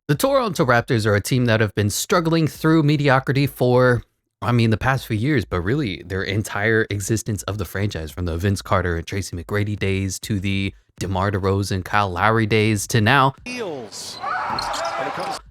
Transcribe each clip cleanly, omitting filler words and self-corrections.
The Toronto Raptors are a team that have been struggling through mediocrity for, the past few years, but really their entire existence of the franchise, from the Vince Carter and Tracy McGrady days to the DeMar DeRozan, Kyle Lowry days to now.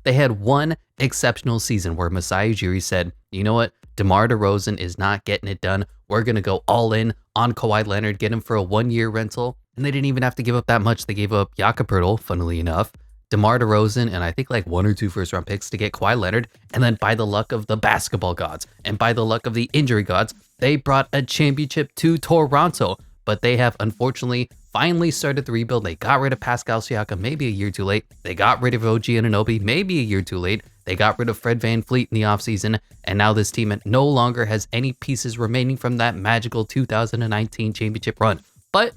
They had one exceptional season where Masai Ujiri said, you know what, DeMar DeRozan is not getting it done. We're going to go all in on Kawhi Leonard, get him for a 1-year rental. And they didn't even have to give up that much. They gave up Jakob Poeltl, funnily enough, DeMar DeRozan, and I think like 1 or 2 first-round picks to get Kawhi Leonard. And then by the luck of the basketball gods and by the luck of the injury gods, they brought a championship to Toronto. But they have unfortunately finally started the rebuild. They got rid of Pascal Siakam maybe a year too late. They got rid of OG Anunoby maybe a year too late. They got rid of Fred VanVleet in the offseason. And now this team no longer has any pieces remaining from that magical 2019 championship run. But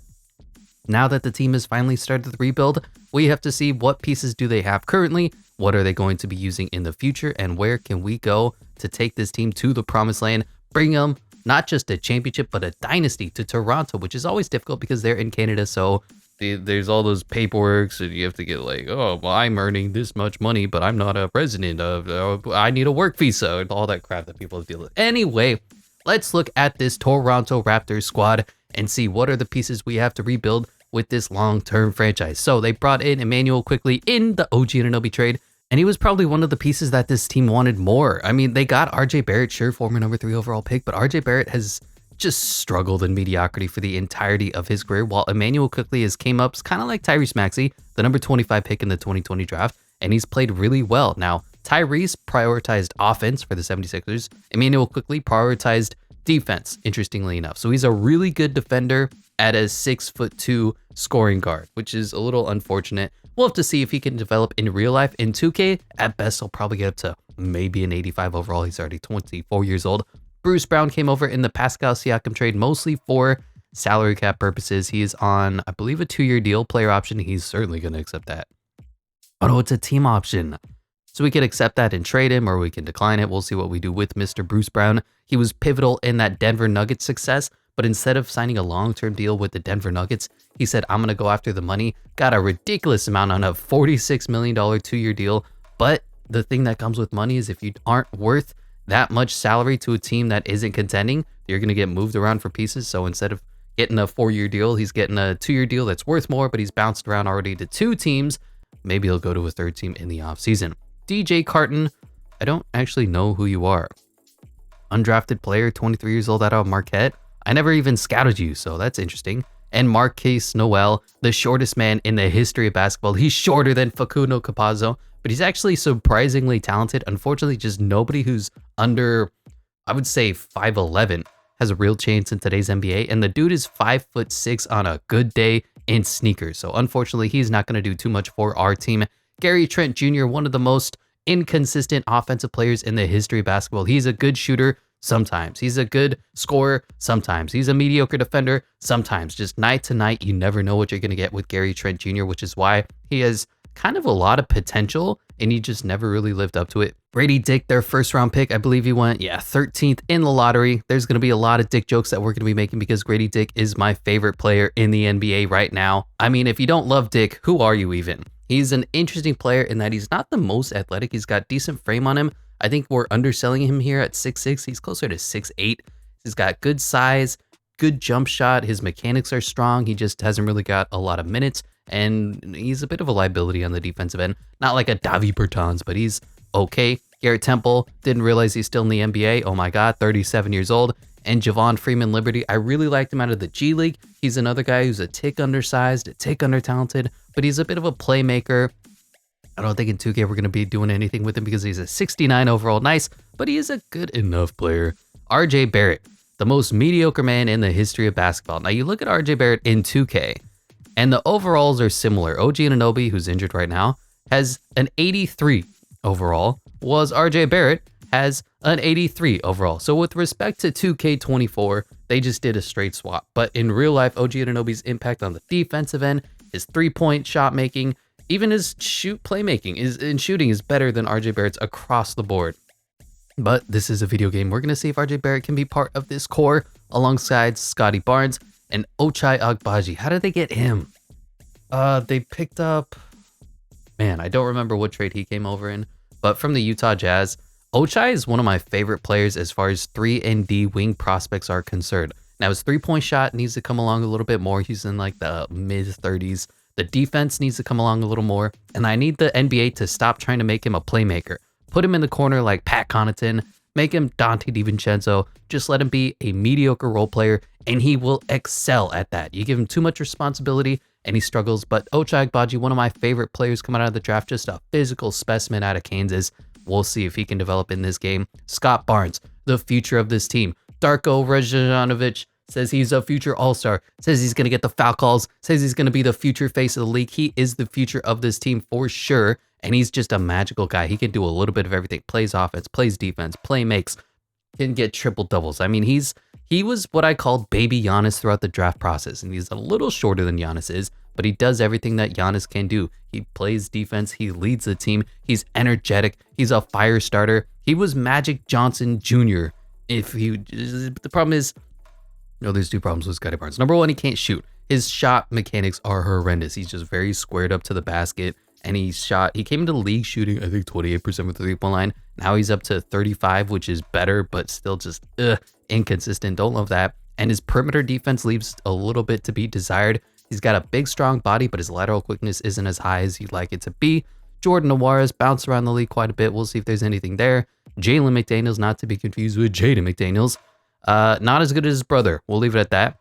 now that the team has finally started the rebuild, we have to see what pieces do they have currently, what are they going to be using in the future, and where can we go to take this team to the promised land, bring them not just a championship, but a dynasty to Toronto, which is always difficult because they're in Canada. So there's all those paperwork, and you have to get like, oh, well, I'm earning this much money, but I'm not a resident of, I need a work visa, and all that crap that people deal with. Anyway, let's look at this Toronto Raptors squad and see what are the pieces we have to rebuild with this long-term franchise. So they brought in Emmanuel quickly in the OG Anunoby trade, and he was probably one of the pieces that this team wanted more. I mean, they got RJ Barrett, sure, former number 3 overall pick, but RJ Barrett has just struggled in mediocrity for the entirety of his career, while Emmanuel quickly has came up kind of like Tyrese Maxey, the number 25 pick in the 2020 draft, and he's played really well. Now, Tyrese prioritized offense for the 76ers. Emmanuel quickly prioritized defense, interestingly enough. So he's a really good defender at a 6'2" scoring guard, which is a little unfortunate. We'll have to see if he can develop in real life. In 2K, at best, he'll probably get up to maybe an 85 overall. He's already 24 years old. Bruce Brown came over in the Pascal Siakam trade, mostly for salary cap purposes. He is on, I believe, a 2-year deal, player option. He's certainly going to accept that. Oh no, it's a team option. So we can accept that and trade him, or we can decline it. We'll see what we do with Mr. Bruce Brown. He was pivotal in that Denver Nuggets success, but instead of signing a long-term deal with the Denver Nuggets, he said, I'm going to go after the money. Got a ridiculous amount on a $46 million 2-year deal. But the thing that comes with money is if you aren't worth that much salary to a team that isn't contending, you're going to get moved around for pieces. So instead of getting a 4-year deal, he's getting a 2-year deal that's worth more, but he's bounced around already to 2 teams. Maybe he'll go to a 3rd team in the offseason. DJ Carton, I don't actually know who you are. Undrafted player, 23 years old, out of Marquette. I never even scouted you, so that's interesting. And Marquise Noel, the shortest man in the history of basketball. He's shorter than Facundo Campazzo, but he's actually surprisingly talented. Unfortunately, just nobody who's under, I would say, 5'11" has a real chance in today's NBA. And the dude is 5'6" on a good day in sneakers. So unfortunately, he's not going to do too much for our team. Gary Trent Jr., one of the most inconsistent offensive players in the history of basketball. He's a good shooter sometimes. He's a good scorer sometimes. He's a mediocre defender sometimes. Just night to night, you never know what you're going to get with Gary Trent Jr., which is why he has kind of a lot of potential, and he just never really lived up to it. Brady Dick, their 1st-round pick, I believe he went, 13th in the lottery. There's going to be a lot of Dick jokes that we're going to be making because Grady Dick is my favorite player in the NBA right now. I mean, if you don't love Dick, who are you even? He's an interesting player in that he's not the most athletic. He's got decent frame on him. I think we're underselling him here at 6'6". He's closer to 6'8". He's got good size, good jump shot. His mechanics are strong. He just hasn't really got a lot of minutes, and he's a bit of a liability on the defensive end. Not like a Davi Bertans, but he's okay. Garrett Temple, didn't realize he's still in the NBA. Oh my God, 37 years old. And Javon Freeman Liberty, I really liked him out of the G League. He's another guy who's a tick undersized, a tick under-talented, but he's a bit of a playmaker. I don't think in 2K we're going to be doing anything with him because he's a 69 overall. Nice, but he is a good enough player. RJ Barrett, the most mediocre man in the history of basketball. Now you look at RJ Barrett in 2K, and the overalls are similar. OG Anunoby, who's injured right now, has an 83 overall, was RJ Barrett has an 83 overall. So with respect to 2K24, they just did a straight swap. But in real life, OG Anunoby's impact on the defensive end, his 3-point shot making, even his playmaking in shooting is better than RJ Barrett's across the board. But this is a video game. We're going to see if RJ Barrett can be part of this core alongside Scotty Barnes and Ochai Agbaji. How did they get him? They picked up Man, I don't remember what trade he came over in, but from the Utah Jazz, Ochai is one of my favorite players as far as 3 and D wing prospects are concerned. Now his 3-point shot needs to come along a little bit more. He's in like the mid 30s. The defense needs to come along a little more, and I need the NBA to stop trying to make him a playmaker. Put him in the corner like Pat Connaughton, make him Dante DiVincenzo, just let him be a mediocre role player, and he will excel at that. You give him too much responsibility, and he struggles. But Ochai Agbaji, one of my favorite players coming out of the draft, just a physical specimen out of Kansas. We'll see if he can develop in this game. Scott Barnes, the future of this team. Darko Rađenović says he's a future all-star, says he's going to get the foul calls, says he's going to be the future face of the league. He is the future of this team for sure, and he's just a magical guy. He can do a little bit of everything. Plays offense, plays defense, play makes, can get triple doubles. I mean, he was what I called baby Giannis throughout the draft process, and he's a little shorter than Giannis is, but he does everything that Giannis can do. He plays defense, he leads the team, he's energetic, he's a fire starter. He was Magic Johnson Jr. The problem is, there's two problems with Scottie Barnes. Number one, he can't shoot. His shot mechanics are horrendous. He's just very squared up to the basket, and he came into the league shooting, I think, 28% from the 3-point line. Now he's up to 35, which is better, but still just inconsistent. Don't love that. And his perimeter defense leaves a little bit to be desired. He's got a big, strong body, but his lateral quickness isn't as high as you'd like it to be. Jordan Nwara's bounced around the league quite a bit. We'll see if there's anything there. Jalen McDaniels, not to be confused with Jaden McDaniels. Not as good as his brother. We'll leave it at that.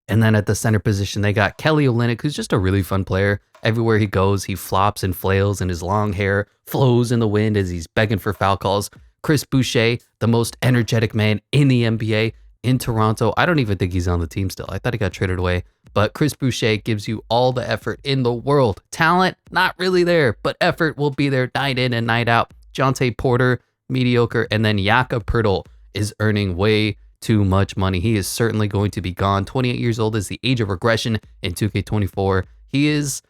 And then at the center position, they got Kelly Olynyk, who's just a really fun player. Everywhere he goes, he flops and flails, and his long hair flows in the wind as he's begging for foul calls. Chris Boucher, the most energetic man in the NBA in Toronto. I don't even think he's on the team still. I thought he got traded away. But Chris Boucher gives you all the effort in the world. Talent, not really there, but effort will be there night in and night out. Jonte Porter, mediocre. And then Jakob Poeltl is earning way too much money. He is certainly going to be gone. 28 years old is the age of regression in 2K24. He is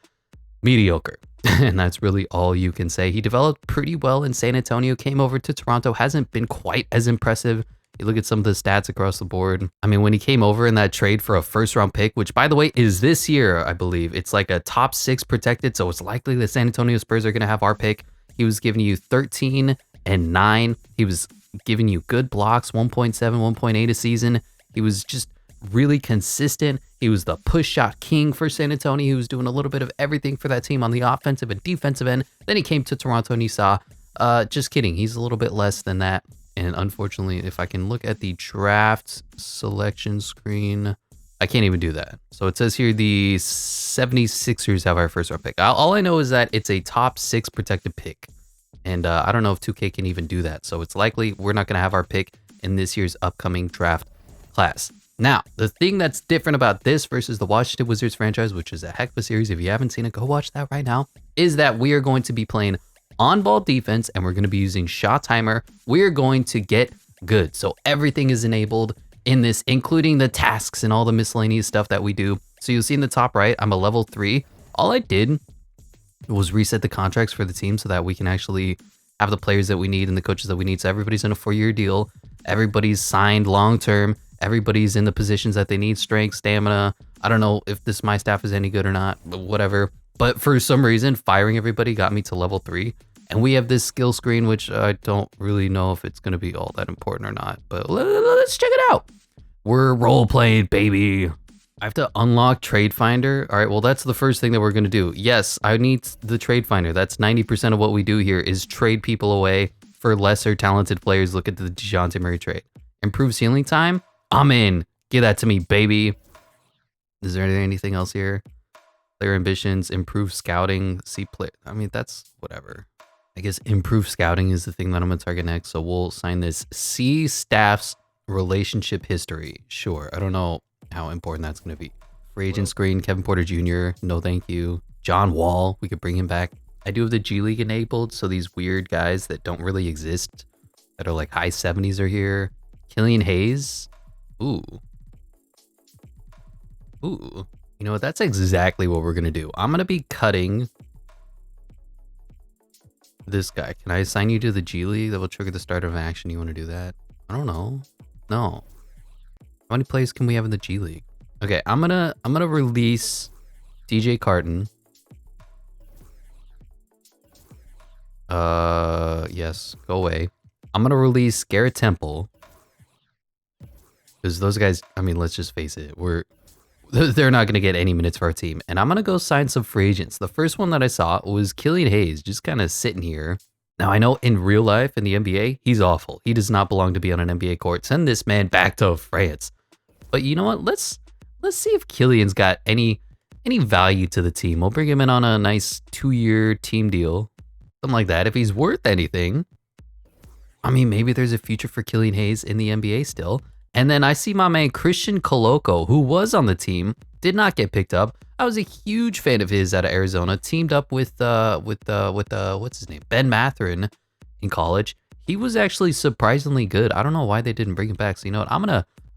mediocre. And that's really all you can say. He developed pretty well in San Antonio, came over to Toronto, hasn't been quite as impressive. You look at some of the stats across the board. I mean, when he came over in that trade for a first-round pick, which, by the way, is this year, I believe. It's like a top 6 protected, so it's likely the San Antonio Spurs are going to have our pick. He was giving you 13 and 9. He was giving you good blocks, 1.7, 1.8 a season. He was just really consistent. He was the push shot king for San Antonio. He was doing a little bit of everything for that team on the offensive and defensive end. Then he came to Toronto and you saw, just kidding, he's a little bit less than that. And unfortunately, if I can look at the draft selection screen, I can't even do that. So it says here the 76ers have our first round pick. All I know is that it's a top 6 protected pick. And I don't know if 2K can even do that. So it's likely we're not going to have our pick in this year's upcoming draft class. Now, the thing that's different about this versus the Washington Wizards franchise, which is a heck of a series, if you haven't seen it, go watch that right now, is that we are going to be playing on-ball defense, and we're going to be using shot timer. We're going to get good. So everything is enabled in this, including the tasks and all the miscellaneous stuff that we do. So you'll see in the top right, I'm a level 3. All I did was reset the contracts for the team so that we can actually have the players that we need and the coaches that we need. So everybody's in a 4-year deal. Everybody's signed long-term. Everybody's in the positions that they need, strength, stamina. I don't know if my staff is any good or not, but whatever. But for some reason, firing everybody got me to level 3. And we have this skill screen, which I don't really know if it's going to be all that important or not. But let's check it out. We're role-playing, baby. I have to unlock Trade Finder. All right, well, that's the first thing that we're going to do. Yes, I need the Trade Finder. That's 90% of what we do here is trade people away for lesser talented players. Look at the DeJounte Murray trade. Improve ceiling time? I'm in. Give that to me, baby. Is there anything else here? Player ambitions, improve scouting, see play. I mean, that's whatever. I guess improve scouting is the thing that I'm going to target next. So we'll sign this. See staff's relationship history. Sure. I don't know how important that's going to be. Free agent screen, Kevin Porter Jr. No, thank you. John Wall. We could bring him back. I do have the G League enabled. So these weird guys that don't really exist that are like high 70s are here. Killian Hayes. Ooh. Ooh. You know what? That's exactly what we're going to do. I'm going to be cutting this guy. Can I assign you to the G League? That will trigger the start of an action. You want to do that? I don't know. No. How many players can we have in the G League? Okay, I'm gonna release DJ Carton. Yes, go away. I'm gonna release Garrett Temple. Because those guys, I mean, let's just face it, they're not gonna get any minutes for our team. And I'm gonna go sign some free agents. The first one that I saw was Killian Hayes, just kind of sitting here. Now, I know in real life, in the NBA, he's awful. He does not belong to be on an NBA court. Send this man back to France. But you know what? Let's see if Killian's got any value to the team. We'll bring him in on a nice 2-year team deal. Something like that. If he's worth anything, I mean, maybe there's a future for Killian Hayes in the NBA still. And then I see my man Christian Coloco, who was on the team, did not get picked up. I was a huge fan of his out of Arizona. Teamed up with what's his name, Ben Mathurin in college. He was actually surprisingly good. I don't know why they didn't bring him back. So you know what? I'm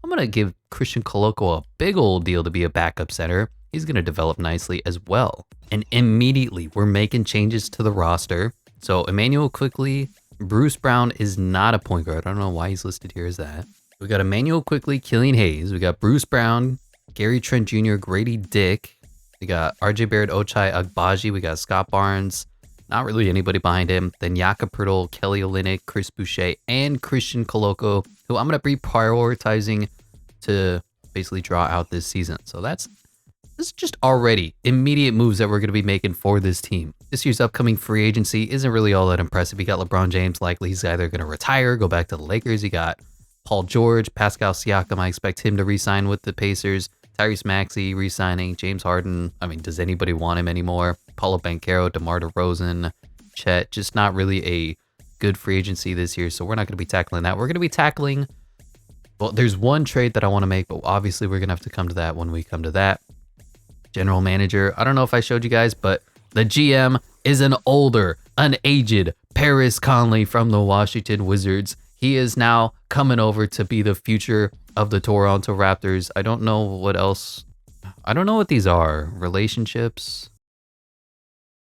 gonna give Christian Coloco a big old deal to be a backup center. He's gonna develop nicely as well. And immediately we're making changes to the roster. So Emmanuel Quickley, Bruce Brown is not a point guard. I don't know why he's listed here as that. We got Emmanuel Quickley, Killian Hayes. We got Bruce Brown, Gary Trent Jr., Grady Dick. We got RJ Barrett, Ochai Agbaji. We got Scott Barnes. Not really anybody behind him. Then Jakob Poeltl, Kelly Olynyk, Chris Boucher, and Christian Coloco, who I'm going to be prioritizing to basically draw out this season. So this is just already immediate moves that we're going to be making for this team. This year's upcoming free agency isn't really all that impressive. You got LeBron James, likely he's either going to retire, go back to the Lakers. You got Paul George, Pascal Siakam, I expect him to re-sign with the Pacers. Tyrese Maxey re-signing. James Harden, I mean, does anybody want him anymore? Paulo Banchero, DeMar DeRozan, Chet, just not really a good free agency this year, so we're not going to be tackling that. We're going to be tackling, well, there's one trade that I want to make, but obviously we're going to have to come to that when we come to that. General manager, I don't know if I showed you guys, but the GM is an aged Paris Conley from the Washington Wizards. He is now coming over to be the future of the Toronto Raptors. I don't know what else. I don't know what these are. Relationships.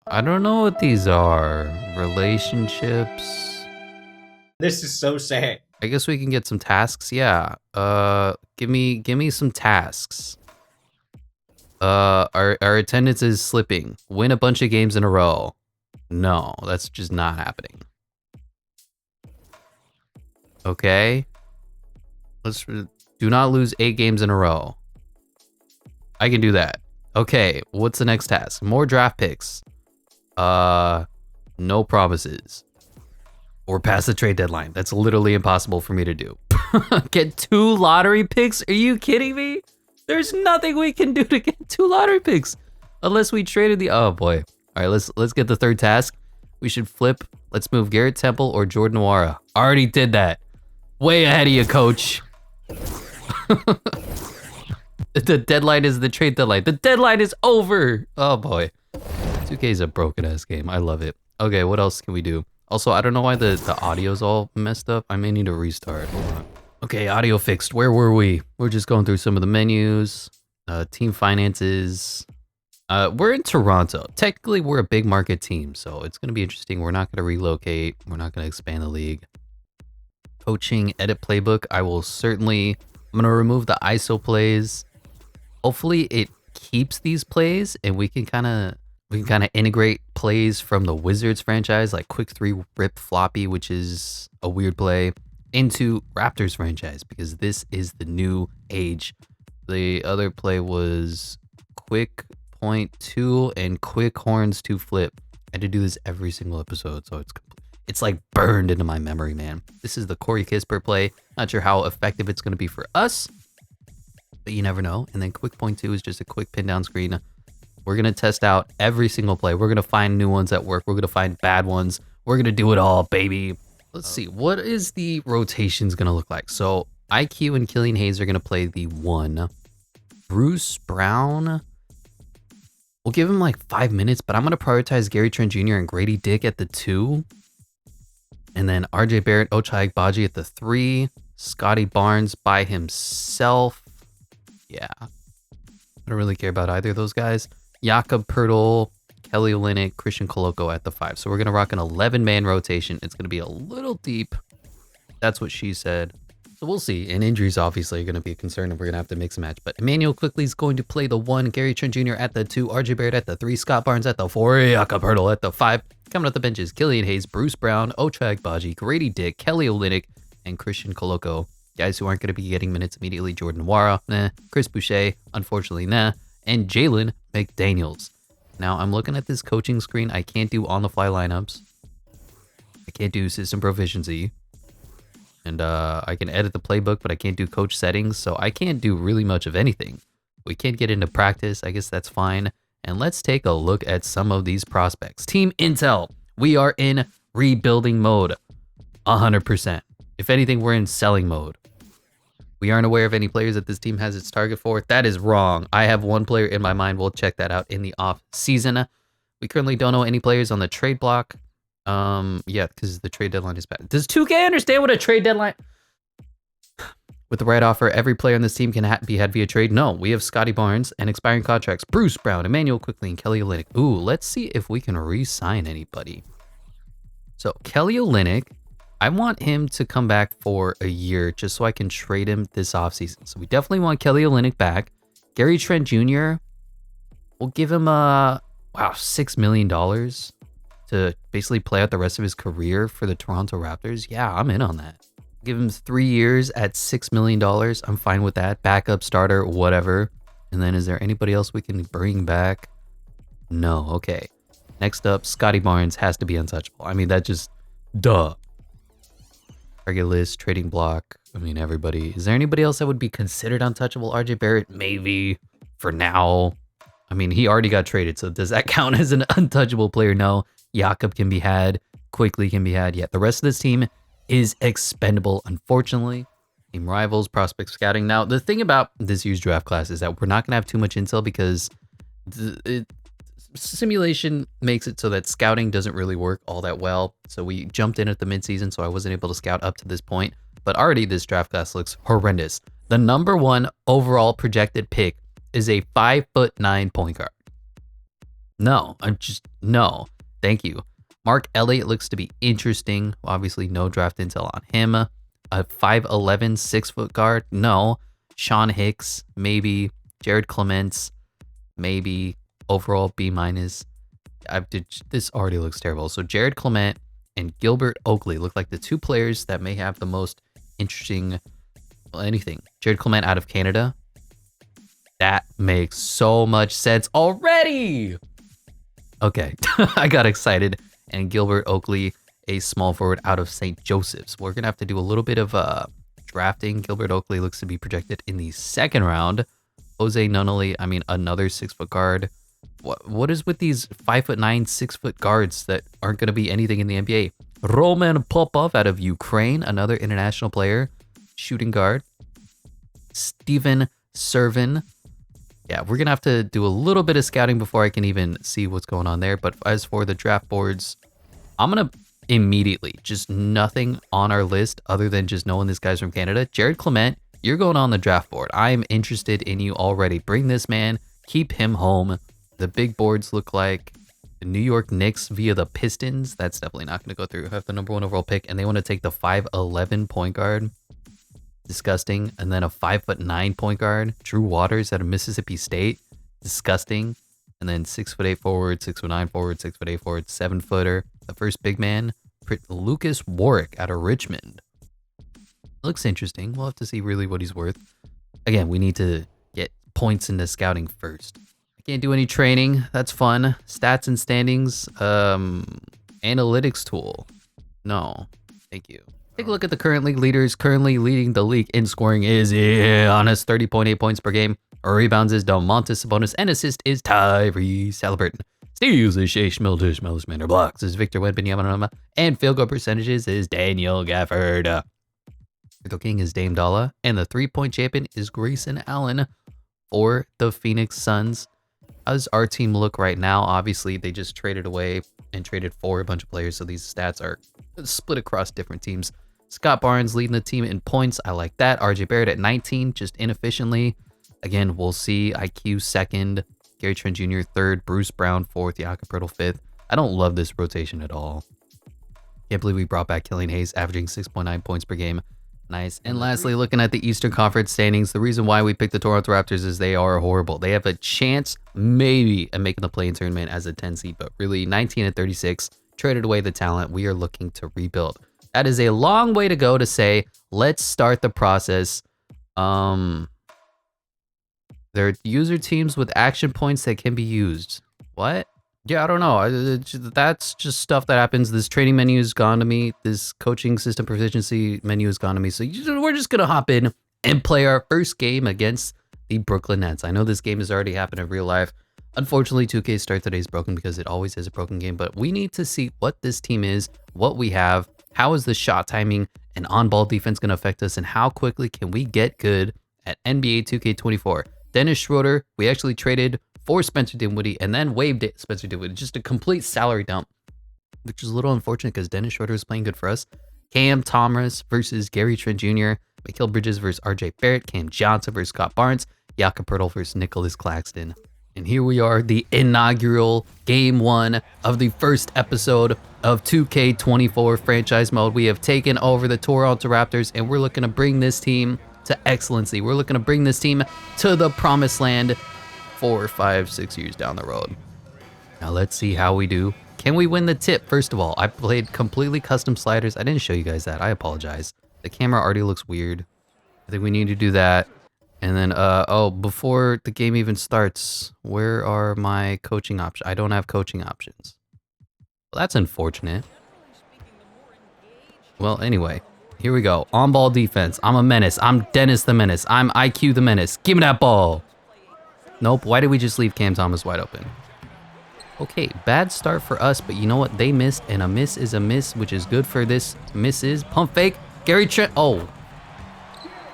I don't know what these are. Relationships. This is so sad. I guess we can get some tasks. Yeah. Give me some tasks. Our attendance is slipping. Win a bunch of games in a row. No, that's just not happening. Okay. Do not lose 8 games in a row. I can do that. Okay, what's the next task? More draft picks. No promises. Or pass the trade deadline. That's literally impossible for me to do. Get 2 lottery picks? Are you kidding me? There's nothing we can do to get 2 lottery picks unless we traded the. Oh boy. All right, let's get the third task. We should flip. Let's move Garrett Temple or Jordan Nwora. Already did that. Way ahead of you, coach. The deadline is the trade deadline. The deadline is over. Oh boy. 2K is a broken ass game. I love it. Okay, what else can we do? Also, I don't know why the audio's all messed up. I may need to restart. Hold on. Okay, audio fixed. Where were we? We're just going through some of the menus. Team finances. We're in Toronto. Technically, we're a big market team, so it's going to be interesting. We're not going to relocate. We're not going to expand the league. Coaching, edit playbook. I'm going to remove the ISO plays. Hopefully it keeps these plays and we can kind of integrate plays from the Wizards franchise, like quick 3 rip floppy, which is a weird play, into Raptors franchise, because this is the new age. The other play was quick point 2 and quick horns 2 flip. I had to do this every single episode, so it's like burned into my memory, man. This is the Corey Kispert play. Not sure how effective it's going to be for us, but you never know. And then quick point 2 is just a quick pin down screen. We're going to test out every single play. We're going to find new ones that work. We're going to find bad ones. We're going to do it all, baby. Let's see. What is the rotations going to look like? So IQ and Killian Hayes are going to play the 1. Bruce Brown, we'll give him like 5 minutes, but I'm going to prioritize Gary Trent Jr. and Grady Dick at the 2. And then RJ Barrett, Ochai Agbaji at the 3. Scotty Barnes by himself. Yeah. I don't really care about either of those guys. Jakob Poeltl, Kelly Olynyk, Christian Coloco at the 5. So we're going to rock an 11-man rotation. It's going to be a little deep. That's what she said. So we'll see. And injuries obviously are going to be a concern, and we're going to have to mix and match. But Emmanuel quickly is going to play the 1, Gary Trent Jr. at the 2, RJ Barrett at the 3, Scott Barnes at the 4, Jakob Hurdle at the 5. Coming off the benches, Killian Hayes, Bruce Brown, Ochai Agbaji, Grady Dick, Kelly Olynyk, and Christian Koloko. Guys who aren't going to be getting minutes immediately: Jordan Nwora, nah. Chris Boucher, unfortunately, nah. And Jalen McDaniels. Now, I'm looking at this coaching screen. I can't do on-the-fly lineups. I can't do system proficiency. And I can edit the playbook, but I can't do coach settings, so I can't do really much of anything. We can't get into practice. I guess that's fine. And let's take a look at some of these prospects. Team Intel. We are in rebuilding mode. 100%. If anything, we're in selling mode. We aren't aware of any players that this team has its target for. That is wrong. I have one player in my mind. We'll check that out in the off season. We currently don't know any players on the trade block. Yeah, because the trade deadline is bad. Does 2K understand what a trade deadline? With the right offer, every player on this team can be had via trade. No, we have Scotty Barnes and expiring contracts: Bruce Brown, Emmanuel Quickly, and Kelly Olynyk. Ooh, let's see if we can re-sign anybody. So Kelly Olynyk, I want him to come back for a year just so I can trade him this offseason. So we definitely want Kelly Olynyk back. Gary Trent Jr., we'll give him $6 million to basically play out the rest of his career for the Toronto Raptors. Yeah, I'm in on that. Give him 3 years at $6 million. I'm fine with that. Backup, starter, whatever. And then is there anybody else we can bring back? No. Okay. Next up, Scotty Barnes has to be untouchable. I mean, that just, duh. Target list, trading block. I mean, everybody. Is there anybody else that would be considered untouchable? RJ Barrett, maybe. For now. I mean, he already got traded, so does that count as an untouchable player? No. Jakob can be had. Quickly can be had. Yeah, the rest of this team is expendable, unfortunately. Team rivals, prospect scouting. Now, the thing about this year's draft class is that we're not going to have too much intel because simulation makes it so that scouting doesn't really work all that well. So we jumped in at the midseason, so I wasn't able to scout up to this point. But already this draft class looks horrendous. The number 1 overall projected pick is a 5'9" point guard. No, no. Thank you. Mark Elliott looks to be interesting. Obviously, no draft intel on him. A 5'11", 6-foot guard? No. Sean Hicks? Maybe. Jared Clements? Maybe. Overall, B-. This already looks terrible. So Jared Clement and Gilbert Oakley look like the 2 players that may have the most interesting anything. Jared Clement out of Canada. That makes so much sense already. Okay, I got excited. And Gilbert Oakley, a small forward out of St. Joseph's. We're going to have to do a little bit of drafting. Gilbert Oakley looks to be projected in the 2nd round. Jose Nunley, I mean, another 6-foot guard. What is with these 5'9", 6-foot guards that aren't going to be anything in the NBA? Roman Popov out of Ukraine, another international player. Shooting guard. Steven Servin. Yeah, we're going to have to do a little bit of scouting before I can even see what's going on there. But as for the draft boards, I'm going to immediately, just nothing on our list other than just knowing this guy's from Canada. Jared Clement, you're going on the draft board. I'm interested in you already. Bring this man. Keep him home. The big boards look like the New York Knicks via the Pistons. That's definitely not going to go through. Have the number 1 overall pick, and they want to take the 5'11" point guard. Disgusting. And then a 5'9" point guard, Drew Waters out of Mississippi State. Disgusting. And then 6'8" forward, 6'9" forward, 6'8" forward, 7-footer. The first big man, Lucas Warwick out of Richmond. Looks interesting. We'll have to see really what he's worth. Again, we need to get points into scouting first. I can't do any training. That's fun. Stats and standings. Analytics tool. No. Thank you. Take a look at the current league leaders. Currently leading the league in scoring is Giannis, 30.8 points per game. Rebounds is Domantas Sabonis, and assist is Tyrese Haliburton. Steals is Shea Schmildish, Melismander. Blocks is Victor Wembanyama, and field goal percentages is Daniel Gafford. The king is Dame Dalla, and the 3-point champion is Grayson Allen for the Phoenix Suns. How does our team look right now? Obviously, they just traded away and traded for a bunch of players, so these stats are split across different teams. Scott Barnes leading the team in points. I like that. RJ Barrett at 19, just inefficiently. Again, we'll see. IQ 2nd. Gary Trent Jr. 3rd. Bruce Brown 4th. Jakob Hurdle 5th. I don't love this rotation at all. Can't believe we brought back Killian Hayes, averaging 6.9 points per game. Nice. And lastly, looking at the Eastern Conference standings, the reason why we picked the Toronto Raptors is they are horrible. They have a chance, maybe, at making the play-in tournament as a 10 seed, but really 19-36, traded away the talent. We are looking to rebuild. That is a long way to go to say, let's start the process. There are user teams with action points that can be used. What? Yeah, I don't know. That's just stuff that happens. This training menu is gone to me. This coaching system proficiency menu is gone to me. So we're just going to hop in and play our first game against the Brooklyn Nets. I know this game has already happened in real life. Unfortunately, 2K Start Today is broken because it always is a broken game. But we need to see what this team is, what we have, how is the shot timing and on-ball defense going to affect us, and how quickly can we get good at NBA 2K24. Dennis Schroeder, we actually traded for Spencer Dinwiddie and then waived it Spencer Dinwiddie. Just a complete salary dump, which is a little unfortunate because Dennis Schroeder is playing good for us. Cam Thomas versus Gary Trent Jr., Mikal Bridges versus RJ Barrett, Cam Johnson versus Scott Barnes, Jakob Poeltl versus Nicholas Claxton. And here we are, the inaugural game 1 of the first episode of 2K24 franchise mode. We have taken over the Toronto Raptors and we're looking to bring this team to excellency. We're looking to bring this team to the promised land 4, 5, 6 years down the road. Now let's see how we do. Can we win the tip? First of all, I played completely custom sliders. I didn't show you guys that. I apologize. The camera already looks weird. I think we need to do that. And then, oh, before the game even starts, where are my coaching options? I don't have coaching options. Well, that's unfortunate. Well, anyway, here we go. On-ball defense. I'm a menace. I'm Dennis the Menace. I'm IQ the Menace. Give me that ball. Nope. Why did we just leave Cam Thomas wide open? Okay, bad start for us, but you know what? They missed, and a miss is a miss, which is good for this. Misses. Pump fake. Gary Trent. Oh.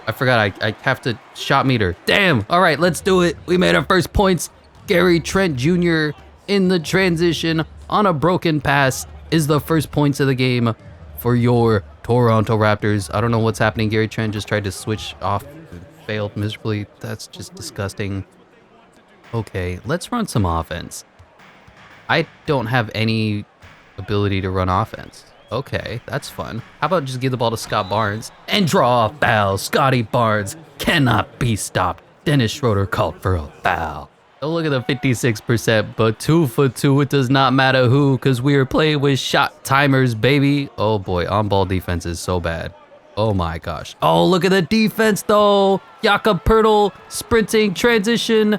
I forgot I have to shot meter. Damn. All right, let's do it. We made our first points. Gary Trent Jr. in the transition on a broken pass is the first points of the game for your Toronto Raptors. I don't know what's happening. Gary Trent just tried to switch off and failed miserably. That's just disgusting. Okay, let's run some offense. I don't have any ability to run offense. Okay, that's fun. How about just give the ball to Scott Barnes and draw a foul? Scotty Barnes cannot be stopped. Dennis Schroeder called for a foul. Oh, look at the 56%, but 2 for 2. It does not matter who, because we are playing with shot timers, baby. Oh boy, on-ball defense is so bad. Oh my gosh. Oh, look at the defense though. Jakob Poeltl sprinting transition.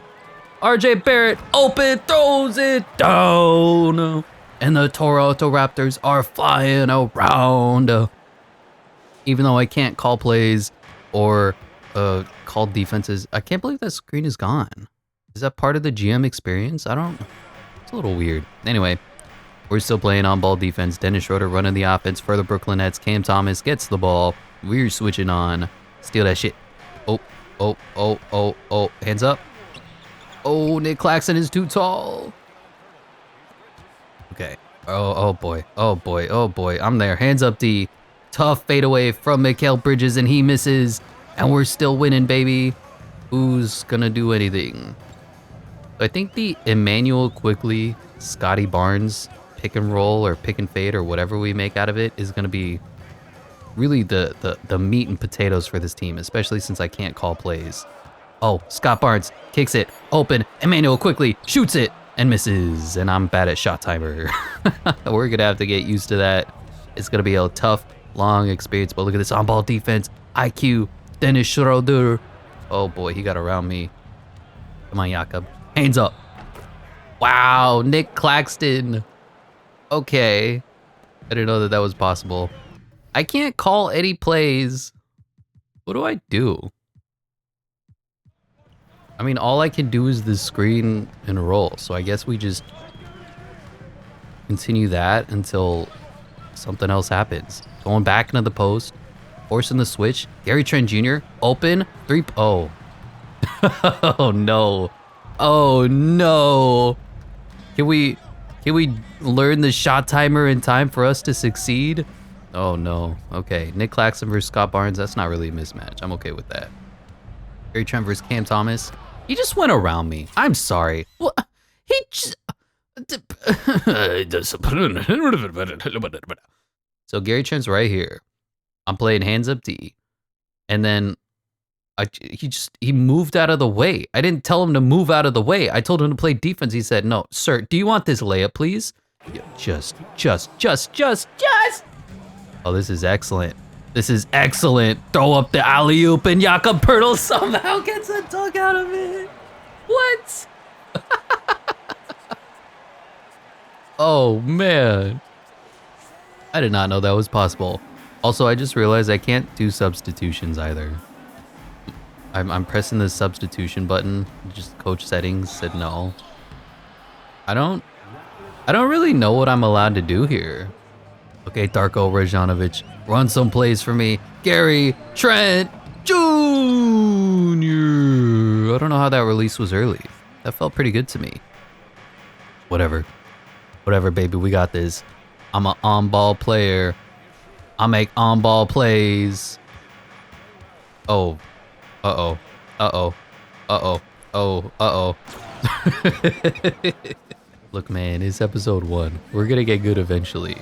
RJ Barrett open, throws it down. And the Toronto Raptors are flying around. Even though I can't call plays or call defenses, I can't believe that screen is gone. Is that part of the GM experience? I don't, it's a little weird. Anyway, we're still playing on-ball defense. Dennis Schroeder running the offense for the Brooklyn Nets. Cam Thomas gets the ball. We're switching on. Steal that shit. Oh, oh, oh, oh, oh. Hands up. Oh, Nick Claxton is too tall. Okay. Oh boy. Oh boy. Oh boy. I'm there. Hands up D. Tough fadeaway from Mikal Bridges and he misses. And we're still winning, baby. Who's gonna do anything? I think the Emmanuel Quickly, Scotty Barnes pick and roll or pick and fade or whatever we make out of it is gonna be really the meat and potatoes for this team, especially since I can't call plays. Oh, Scott Barnes kicks it open. Emmanuel Quickly shoots it and misses. And I'm bad at shot timer. We're gonna have to get used to that. It's gonna be a tough, long experience. But look at this on-ball defense. IQ, Dennis Schroeder. Oh boy, he got around me. Come on, Jakob. Hands up. Wow, Nick Claxton. Okay. I didn't know that that was possible. I can't call any plays. What do I do? I mean, all I can do is the screen and roll. So I guess we just continue that until something else happens. Going back into the post, forcing the switch. Gary Trent Jr. open 3. Oh. Oh no. Oh no. Can we learn the shot timer in time for us to succeed? Oh no. Okay. Nick Claxton versus Scott Barnes. That's not really a mismatch. I'm okay with that. Gary Trent versus Cam Thomas. He just went around me. I'm sorry. Well, he just... So Gary Trent's right here. I'm playing hands up D. And then he moved out of the way. I didn't tell him to move out of the way. I told him to play defense. He said, no, sir, do you want this layup, please? Yeah, just. Oh, this is excellent. This is excellent. Throw up the alley-oop and Jakob Poeltl somehow gets a dunk out of it. What? Oh, man. I did not know that was possible. Also, I just realized I can't do substitutions either. I'm pressing the substitution button. Just coach settings said no. I don't really know what I'm allowed to do here. Okay, Darko Rajanovic, run some plays for me. Gary Trent Jr. I don't know how that release was early. That felt pretty good to me. Whatever, baby, we got this. I'm an on-ball player. I make on-ball plays. Oh. Uh-oh. Look, man, it's episode 1. We're gonna get good eventually.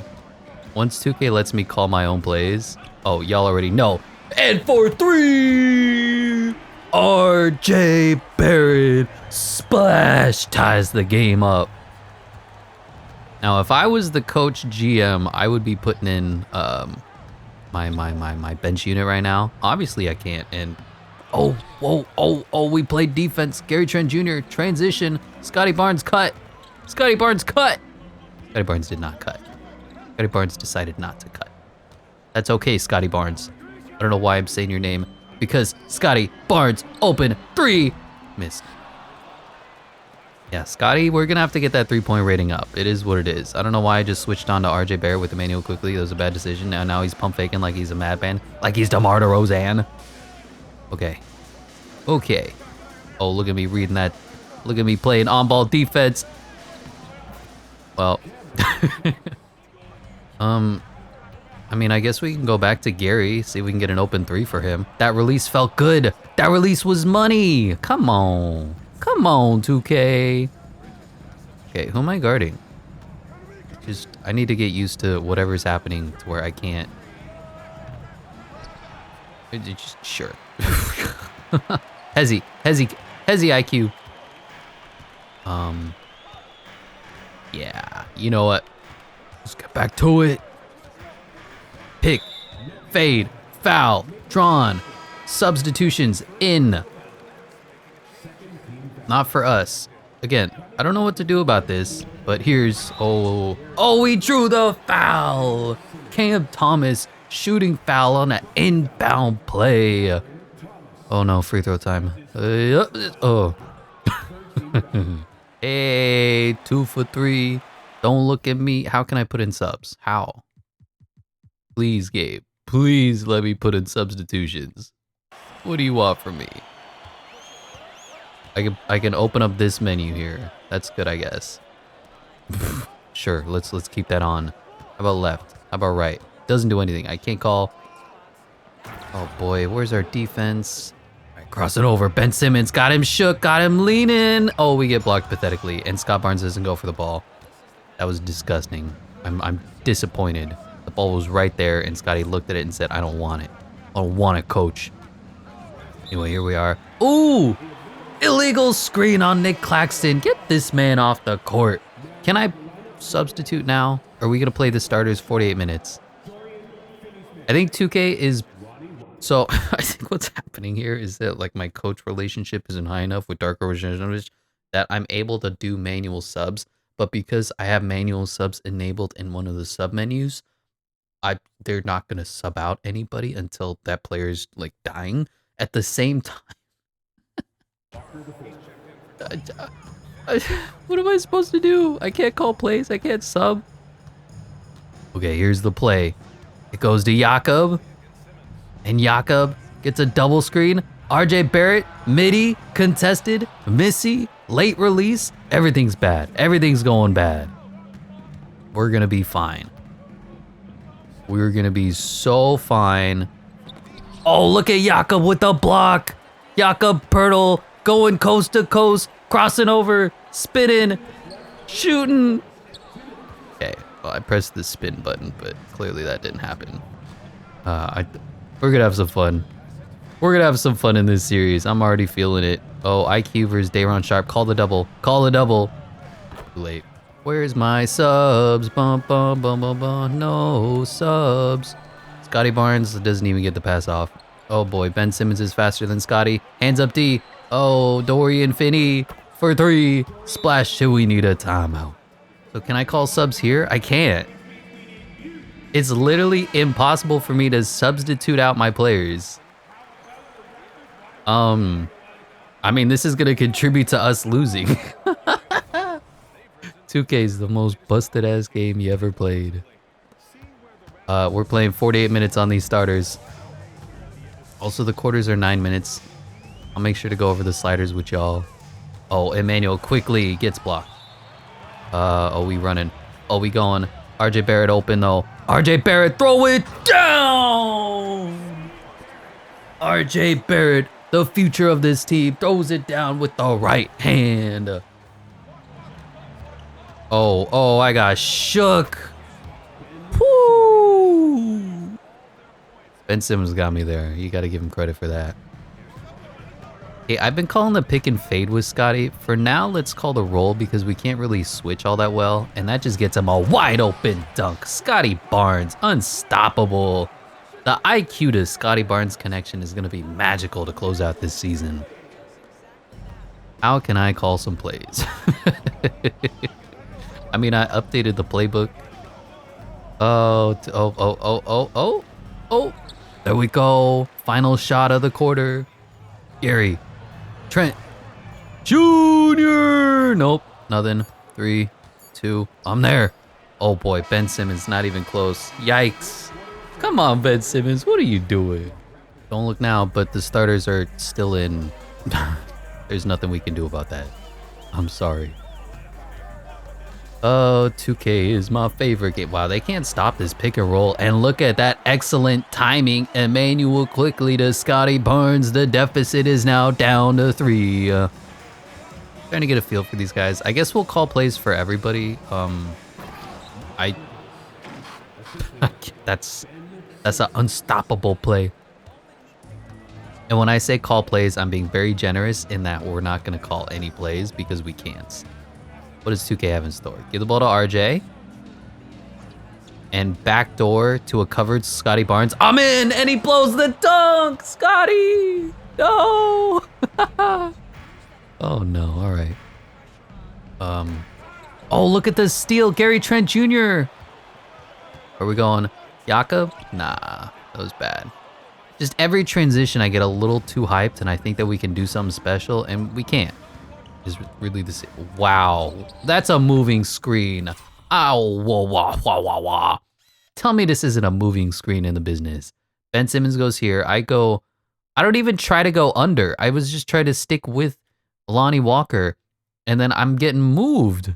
Once 2K lets me call my own plays. Oh, y'all already know. And for 3, RJ Barrett splash ties the game up. Now, if I was the coach GM, I would be putting in my bench unit right now. Obviously, I can't. And we played defense. Gary Trent Jr. transition. Scotty Barnes cut. Scotty Barnes cut. Scotty Barnes did not cut. Scotty Barnes decided not to cut. That's okay, Scotty Barnes. I don't know why I'm saying your name. Because Scotty Barnes, open 3, missed. Yeah, Scotty, we're gonna have to get that 3-point rating up. It is what it is. I don't know why I just switched on to RJ Barrett with Emmanuel quickly. That was a bad decision. And now he's pump faking like he's a madman. Like he's DeMar DeRozan. Okay. Oh, look at me reading that. Look at me playing on-ball defense. Well. I mean, I guess we can go back to Gary, see if we can get an open 3 for him. That release felt good. That release was money. Come on, 2K. Okay, who am I guarding? I need to get used to whatever's happening to where I can't. Sure. Hezzy IQ. Yeah, you know what? Let's get back to it. Pick, fade, foul, drawn, substitutions in. Not for us. Again, I don't know what to do about this, but here's, we drew the foul. Cam Thomas shooting foul on an inbound play. Oh no, free throw time. Hey, 2 for 3. Don't look at me. How can I put in subs? How? Please, Gabe. Please let me put in substitutions. What do you want from me? I can open up this menu here. That's good, I guess. Sure, let's keep that on. How about left? How about right? Doesn't do anything. I can't call. Oh boy, where's our defense? All right, cross it over. Ben Simmons got him shook, got him leaning. Oh, we get blocked pathetically, and Scott Barnes doesn't go for the ball. That was disgusting. I'm disappointed. The ball was right there, and Scotty looked at it and said, I don't want it. I don't want it, coach. Anyway, here we are. Ooh! Illegal screen on Nick Claxton. Get this man off the court. Can I substitute now? Or are we going to play the starters 48 minutes? I think 2K is... So, I think what's happening here is that, like, my coach relationship isn't high enough with Darko Rajanovic that I'm able to do manual subs. But because I have manual subs enabled in one of the sub menus, they're not going to sub out anybody until that player is, like, dying. At the same time, what am I supposed to do? I can't call plays. I can't sub. Okay, here's the play. It goes to Jakob. And Jakob gets a double screen. RJ Barrett, midi, contested, missy, late release. Everything's bad. Everything's going bad. We're going to be fine. We're going to be so fine. Oh, look at Jakob with the block. Jakob Poeltl going coast to coast, crossing over, spinning, shooting. Okay, well, I pressed the spin button, but clearly that didn't happen. We're gonna have some fun. We're gonna have some fun in this series. I'm already feeling it. Oh, IQ versus Dayron Sharp. Call the double. Call the double. Too late. Where's my subs? Bum, bum, bum, bum, bum. No subs. Scotty Barnes doesn't even get the pass off. Oh boy, Ben Simmons is faster than Scotty. Hands up D. Oh, Dorian Finney for 3. Splash. Do we need a timeout? So can I call subs here? I can't. It's literally impossible for me to substitute out my players. I mean, this is gonna contribute to us losing. 2K is the most busted ass game you ever played. We're playing 48 minutes on these starters. Also, the quarters are 9 minutes. I'll make sure to go over the sliders with y'all. Oh, Emmanuel quickly gets blocked. Oh, we running. Oh, we going. RJ Barrett open though. RJ Barrett, throw it down! RJ Barrett, the future of this team, throws it down with the right hand. Oh, I got shook. Woo! Ben Simmons got me there. You gotta give him credit for that. Hey, I've been calling the pick and fade with Scotty. For now, let's call the roll because we can't really switch all that well. And that just gets him a wide open dunk. Scotty Barnes, unstoppable. The IQ to Scotty Barnes connection is gonna be magical to close out this season. How can I call some plays? I mean, I updated the playbook. Oh, there we go. Final shot of the quarter. Gary. Trent. Junior. Nope, nothing. 3, 2, I'm there. Oh boy, Ben Simmons, not even close. Yikes. Come on, Ben Simmons, what are you doing? Don't look now, but the starters are still in. There's nothing we can do about that. I'm sorry. Oh, 2K is my favorite game. Wow, they can't stop this pick and roll. And look at that excellent timing. Emmanuel quickly to Scotty Barnes. The deficit is now down to 3. Trying to get a feel for these guys. I guess we'll call plays for everybody. That's an unstoppable play. And when I say call plays, I'm being very generous in that we're not going to call any plays because we can't. What does 2K have in store? Give the ball to RJ. And backdoor to a covered Scotty Barnes. I'm in! And he blows the dunk! Scotty! No! Oh no, alright. Oh, look at this steal. Gary Trent Jr. Where are we going? Jakob? Nah, that was bad. Just every transition I get a little too hyped and I think that we can do something special and we can't. Is really the same. Wow, that's a moving screen. Ow, whoa, wah, wah, wah, wah. Tell me this isn't a moving screen in the business. Ben Simmons goes here. I don't even try to go under. I was just trying to stick with Lonnie Walker, and then I'm getting moved.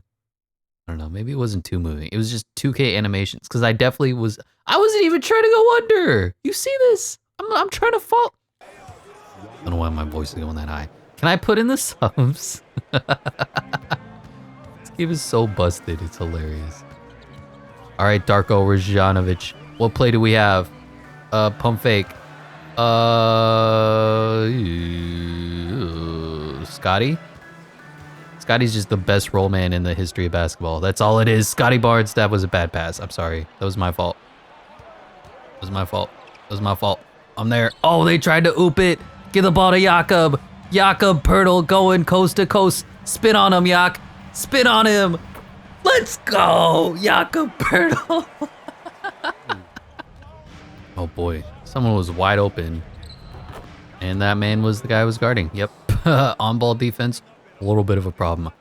I don't know, maybe it wasn't too moving. It was just 2K animations, because I wasn't even trying to go under. You see this? I'm trying to fall. I don't know why my voice is going that high. Can I put in the subs? This game is so busted, it's hilarious. All right, Darko Rajanovic. What play do we have? Pump fake. Scotty? Scotty's just the best roll man in the history of basketball. That's all it is. Scotty Barnes, that was a bad pass. I'm sorry. That was my fault. That was my fault. That was my fault. I'm there. Oh, they tried to oop it. Give the ball to Jakob. Jakob Pertl going coast to coast. Spin on him, Yak. Spin on him. Let's go, Jakob Pertl. Oh boy, someone was wide open. And that man was the guy who was guarding. Yep, on-ball defense, a little bit of a problem.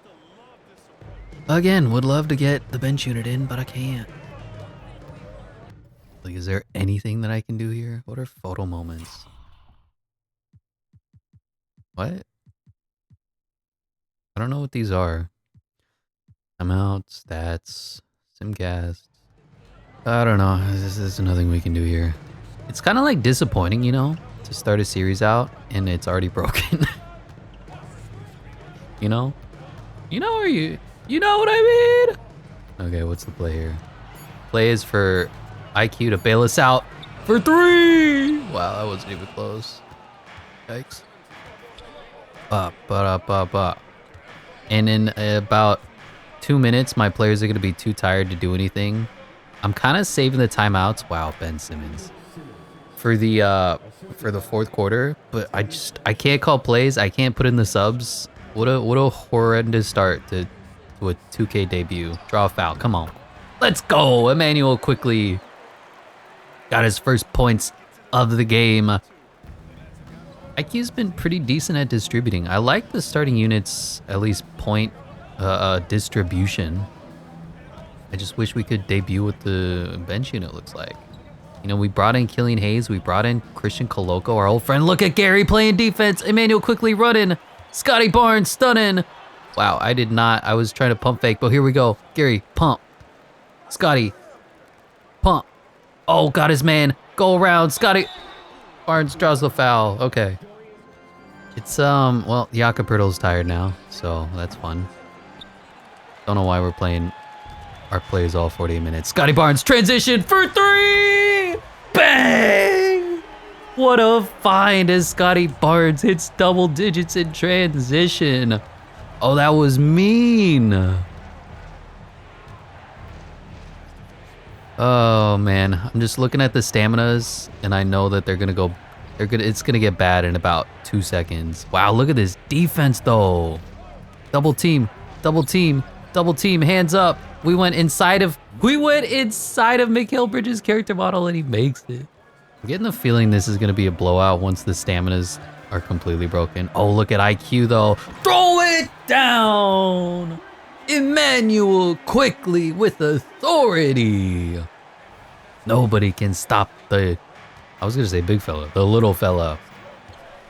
Again, would love to get the bench unit in, but I can't. Like, is there anything that I can do here? What are photo moments? What? I don't know what these are. Timeout, stats, simcast. I don't know. There's nothing we can do here. It's kind of like disappointing, you know, to start a series out and it's already broken. You know? You know what I mean? Okay, what's the play here? Play is for IQ to bail us out for 3. Wow, that wasn't even close. Yikes. Up. And in about 2 minutes, my players are going to be too tired to do anything. I'm kind of saving the timeouts. Wow, Ben Simmons. For the fourth quarter, but I can't call plays. I can't put in the subs. What a horrendous start to a 2K debut. Draw a foul. Come on. Let's go. Emmanuel quickly got his first points of the game. IQ's been pretty decent at distributing. I like the starting units, at least point distribution. I just wish we could debut what the bench unit looks like. You know, we brought in Killian Hayes. We brought in Christian Coloco, our old friend. Look at Gary playing defense. Emmanuel quickly running. Scotty Barnes stunning. Wow, I did not. I was trying to pump fake, but here we go. Gary, pump. Scotty, pump. Oh, got his man. Go around. Scotty Barnes draws the foul. Okay. It's, well, Jakob Pertl's tired now, so that's fun. Don't know why we're playing our plays all 48 minutes. Scotty Barnes, transition for three! Bang! What a find as Scotty Barnes hits double digits in transition. Oh, that was mean. Oh, man. I'm just looking at the staminas, and I know that it's gonna get bad in about 2 seconds. Wow, look at this defense, though. Double team, hands up. We went inside of Mikhail Bridges' character model and he makes it. I'm getting the feeling this is gonna be a blowout once the staminas are completely broken. Oh, look at IQ though. Throw it down! Emmanuel quickly with authority. Nobody can stop I was gonna say big fella, the little fella.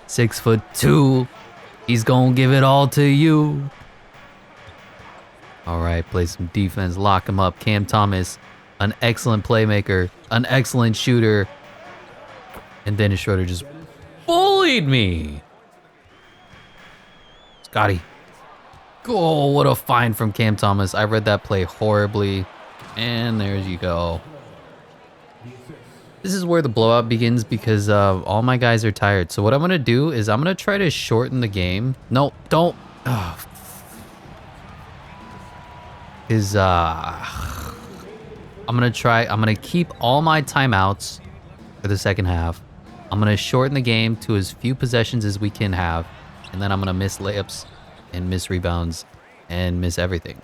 6'2". He's gonna give it all to you. All right, play some defense, lock him up. Cam Thomas, an excellent playmaker, an excellent shooter. And Dennis Schroeder just bullied me. Scotty. Oh, what a find from Cam Thomas. I read that play horribly. And there you go. This is where the blowout begins because all my guys are tired. So what I'm going to do is I'm going to try to shorten the game. No, don't. Oh, I'm gonna keep all my timeouts for the second half. I'm gonna shorten the game to as few possessions as we can have, and then I'm gonna miss layups and miss rebounds and miss everything.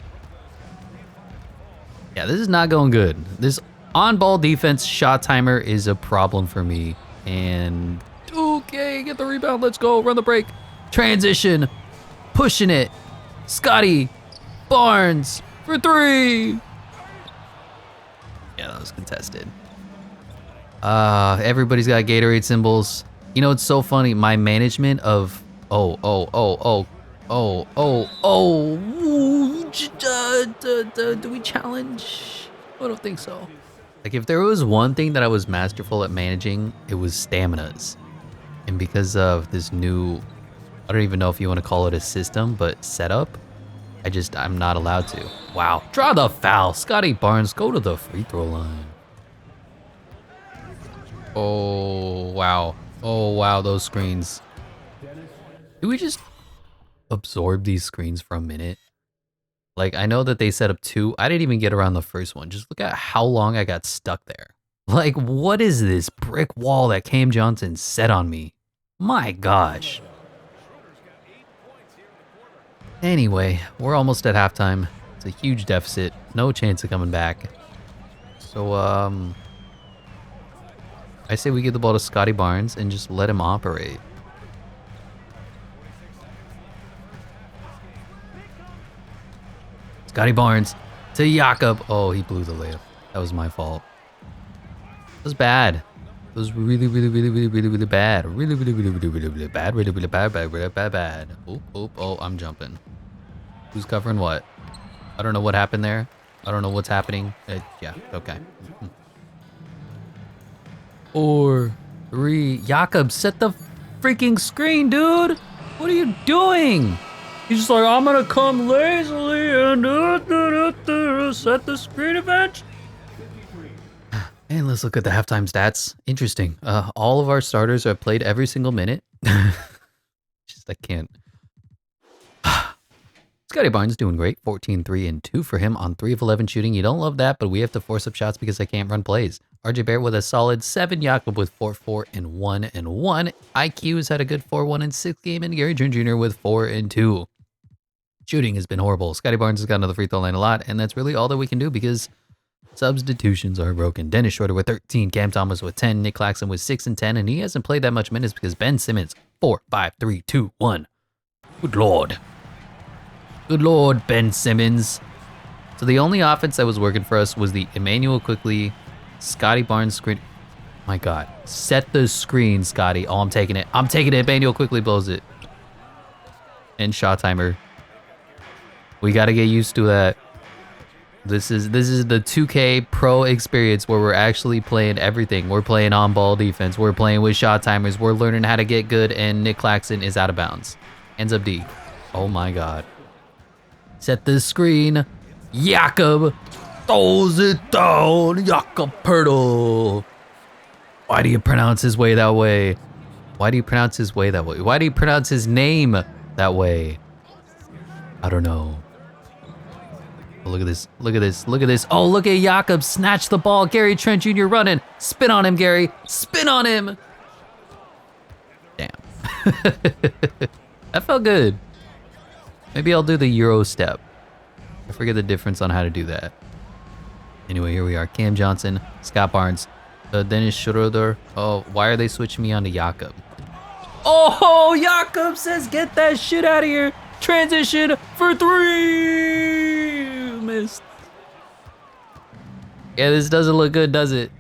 Yeah, this is not going good. This on-ball defense shot timer is a problem for me. And okay, get the rebound, let's go, run the break. Transition, pushing it. Scotty Barnes for three. Yeah, that was contested. Everybody's got Gatorade symbols. You know, it's so funny. My management of do we challenge? I don't think so. Like, if there was one thing that I was masterful at managing, it was staminas. And because of this new, I don't even know if you want to call it a system, but setup, I'm not allowed to. Wow. Draw the foul. Scotty Barnes, go to the free throw line. Oh, wow. Oh, wow, those screens. Do we just absorb these screens for a minute? Like, I know that they set up 2. I didn't even get around the first one. Just look at how long I got stuck there. Like, what is this brick wall that Cam Johnson set on me? My gosh. Anyway, we're almost at halftime. It's a huge deficit. No chance of coming back. So, I say we give the ball to Scotty Barnes and just let him operate. Scotty Barnes to Jakob. Oh, he blew the layup. That was my fault. It was bad. It was really bad. Really bad. Oh, I'm jumping. Who's covering what? I don't know what happened there. I don't know what's happening. Yeah, okay. 4, 3. Jakob, set the freaking screen, dude. What are you doing? He's just like, I'm gonna come lazily and set the screen event. And let's look at the halftime stats. Interesting. All of our starters have played every single minute. Just I can't. Scotty Barnes doing great. 14, 3, and 2 for him on 3 of 11 shooting. You don't love that, but we have to force up shots because I can't run plays. RJ Barrett with a solid 7. Jakob with 4, 4, and 1, and 1. IQ has had a good 4, 1, and 6 game. And Gary Trent Jr. with 4 and 2. Shooting has been horrible. Scotty Barnes has gotten to the free throw line a lot, and that's really all that we can do because substitutions are broken. Dennis Schroeder with 13, Cam Thomas with 10, Nick Claxton with 6 and 10, and he hasn't played that much minutes because Ben Simmons 4, 5, 3, 2, 1. Good lord. Good lord, Ben Simmons. So the only offense that was working for us was the Emmanuel Quickly, Scotty Barnes screen. My god. Set the screen, Scotty. Oh, I'm taking it. I'm taking it. Emmanuel Quickly blows it. And shot timer. We got to get used to that. This is the 2K Pro experience where we're actually playing everything. We're playing on-ball defense. We're playing with shot timers. We're learning how to get good, and Nick Claxton is out of bounds. Ends up D. Oh my god. Set the screen. Jakob throws it down. Jakob Pertl. Why do you pronounce his way that way? Why do you pronounce his way that way? Why do you pronounce his name that way? I don't know. Oh, look at this. Look at this. Look at this. Oh, look at Jakob snatch the ball. Gary Trent Jr. running. Spin on him, Gary. Spin on him. Damn. That felt good. Maybe I'll do the Euro step. I forget the difference on how to do that. Anyway, here we are. Cam Johnson, Scott Barnes, Dennis Schroeder. Oh, why are they switching me on to Jakob? Oh, Jakob says, get that shit out of here. Transition for 3. Missed. Yeah, this doesn't look good, does it?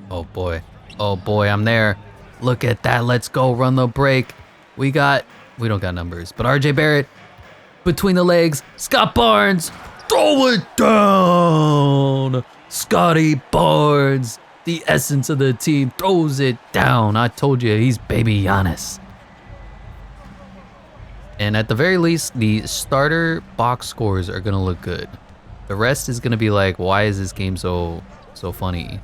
Oh boy. Oh boy, I'm there. Look at that. Let's go run the break. We don't got numbers, but RJ Barrett between the legs. Scott Barnes, throw it down. Scotty Barnes, the essence of the team, throws it down. I told you, he's baby Giannis. And at the very least, the starter box scores are gonna look good. The rest is gonna be like, why is this game so funny?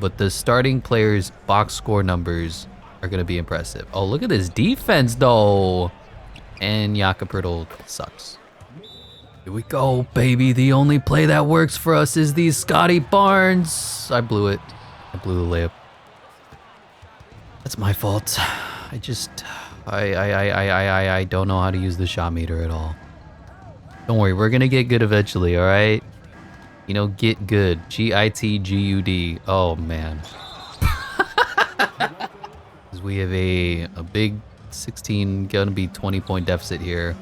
But the starting players' box score numbers are gonna be impressive. Oh, look at this defense though. And Jakob Pertl sucks. Here we go, baby. The only play that works for us is the Scotty Barnes. I blew it. I blew the layup. That's my fault. I don't know how to use the shot meter at all. Don't worry, we're gonna get good eventually, all right? You know, get good. G-I-T-G-U-D. Oh, man. We have a big 16, gonna be 20-point deficit here.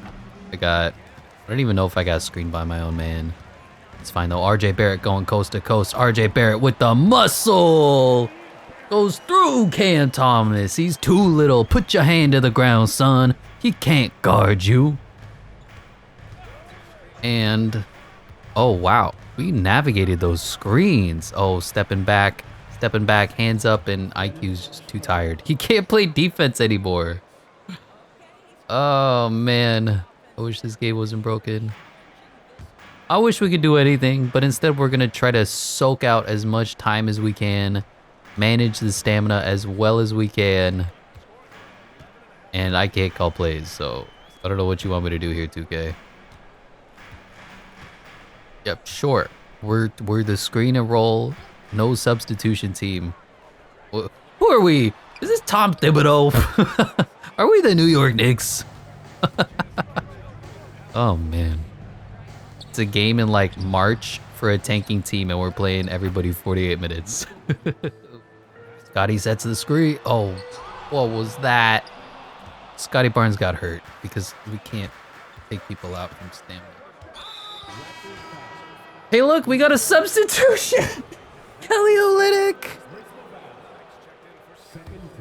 I don't even know if I got screened by my own man. It's fine though. RJ Barrett going coast to coast. RJ Barrett with the muscle. Goes through Cam Thomas. He's too little. Put your hand to the ground, son. He can't guard you. And, oh wow. We navigated those screens. Oh, stepping back, hands up, and IQ's just too tired. He can't play defense anymore. Oh man, I wish this game wasn't broken. I wish we could do anything, but instead we're gonna try to soak out as much time as we can, manage the stamina as well as we can, and I can't call plays, so I don't know what you want me to do here, 2K. Yep, sure. We're the screen and roll, no substitution team. Who are we? Is this Tom Thibodeau? Are we the New York Knicks? Oh man. It's a game in like March for a tanking team and we're playing everybody 48 minutes. Scotty sets the screen. Oh, what was that? Scotty Barnes got hurt because we can't take people out from stamina. Hey look, we got a substitution! Kelly Olynyk!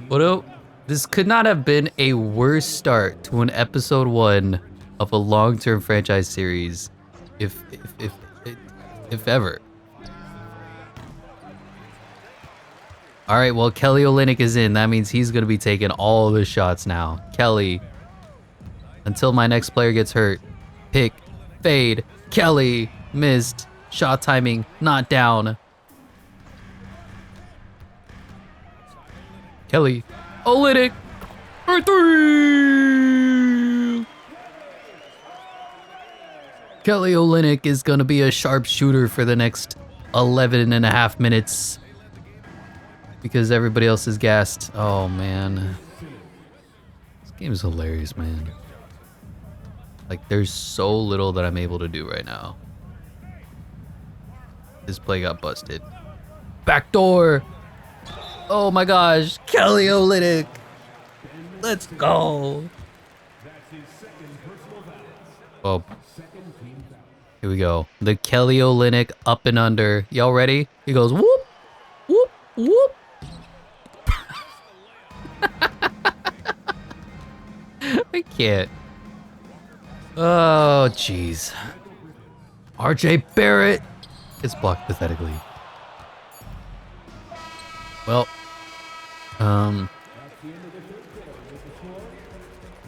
What up? This could not have been a worse start to an episode 1 of a long-term franchise series, if ever. All right, well, Kelly Olynyk is in. That means he's gonna be taking all the shots now. Kelly, until my next player gets hurt. Pick, fade, Kelly, missed, shot timing, not down. Kelly Olynyk for 3. Kelly Olynyk is going to be a sharp shooter for the next 11 and a half minutes because everybody else is gassed. Oh, man. This game is hilarious, man. Like, there's so little that I'm able to do right now. This play got busted. Backdoor. Oh my gosh. Kelly Olynyk. Let's go. Oh. Here we go. The Kelly Olynyk up and under. Y'all ready? He goes whoop, whoop, whoop. I can't. Oh, jeez. RJ Barrett is blocked pathetically. Well,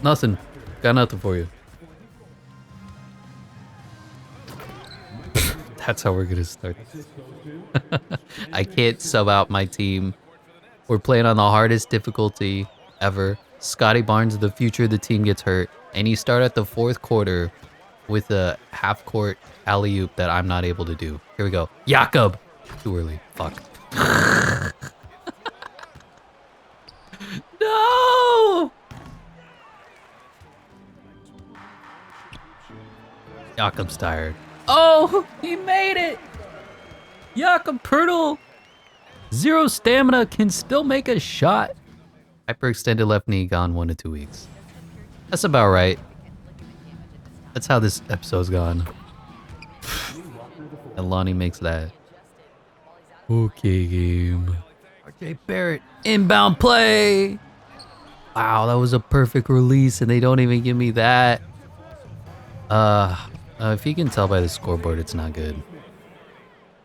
nothing. Got nothing for you. That's how we're gonna start. I can't sub out my team. We're playing on the hardest difficulty ever. Scotty Barnes, the future of the team, gets hurt, and you start at the 4th quarter with a half-court alley-oop that I'm not able to do. Here we go. Jakob! Too early. Fuck. No! Jakob's tired. Oh, he made it! Jakob Pertl! 0 stamina, can still make a shot. Hyperextended left knee, gone 1 to 2 weeks. That's about right. That's how this episode's gone. And Lonnie makes that. Okay, game. RJ Barrett, inbound play! Wow, that was a perfect release, and they don't even give me that. If you can tell by the scoreboard, it's not good.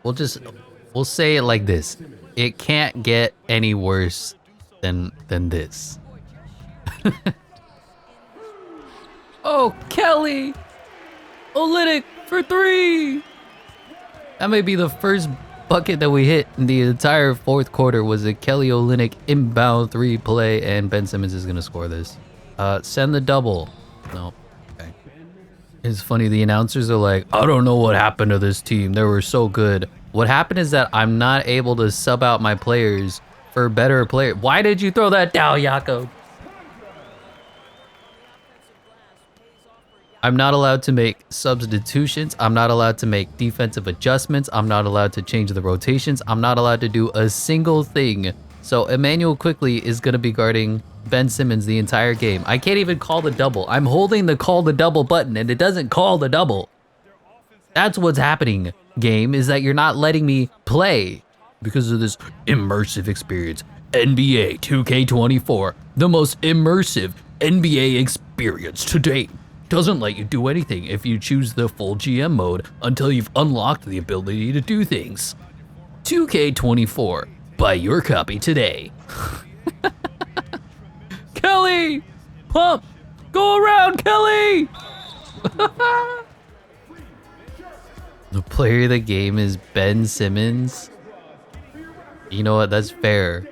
We'll say it like this. It can't get any worse than this. Oh, Kelly Olynyk for 3. That may be the first bucket that we hit in the entire 4th quarter. Was a Kelly Olynyk inbound 3 play, and Ben Simmons is gonna score this. Send the double. No. Okay. It's funny, the announcers are like, I don't know what happened to this team. They were so good. What happened is that I'm not able to sub out my players for better players. Why did you throw that down, Jakob? I'm not allowed to make substitutions. I'm not allowed to make defensive adjustments. I'm not allowed to change the rotations. I'm not allowed to do a single thing. So Emmanuel quickly is going to be guarding Ben Simmons the entire game. I can't even call the double. I'm holding the call the double button and it doesn't call the double. That's what's happening, game, is that you're not letting me play because of this immersive experience. NBA 2K24, the most immersive NBA experience to date. Doesn't let you do anything if you choose the full GM mode until you've unlocked the ability to do things. 2K24, buy your copy today. Kelly! Pump! Go around, Kelly! The player of the game is Ben Simmons. You know what? That's fair.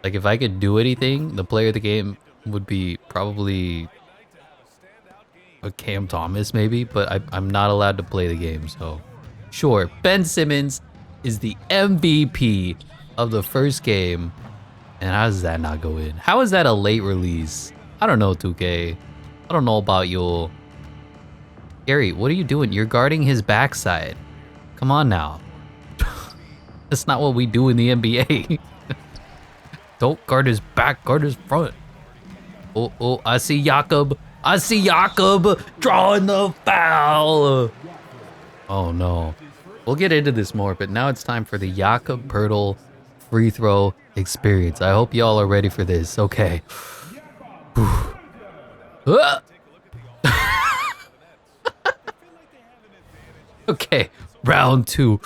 Like, if I could do anything, the player of the game would be probably a Cam Thomas, maybe, but I'm not allowed to play the game, so sure. Ben Simmons is the MVP of the first game. And how does that not go in? How is that a late release? I don't know, 2K. I don't know about you. Gary, what are you doing? You're guarding his backside. Come on now. That's not what we do in the NBA. Don't guard his back, guard his front. Oh, I see Jakob. I see Jakob drawing the foul. Oh no. We'll get into this more, but now it's time for the Jakob Pertl free throw experience. I hope y'all are ready for this. Okay. Okay, round 2.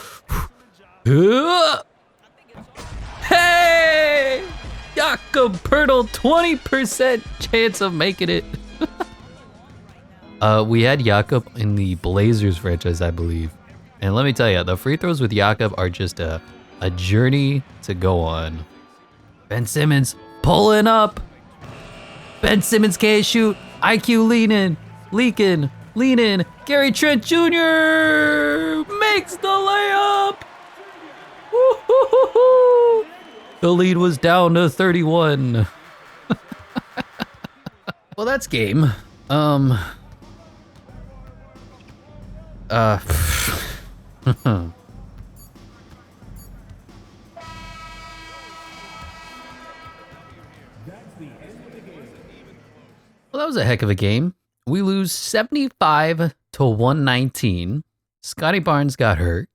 Hey! Jakob Pertl, 20% chance of making it. We had Jakob in the Blazers franchise, I believe. And let me tell you, the free throws with Jakob are just a journey to go on. Ben Simmons pulling up. Ben Simmons can't shoot. IQ leaning. Lean in. Gary Trent Jr. makes the layup. Woo-hoo-hoo-hoo. The lead was down to 31. Well, that's game. Well, that was a heck of a game. We lose 75 to 119. Scotty Barnes got hurt.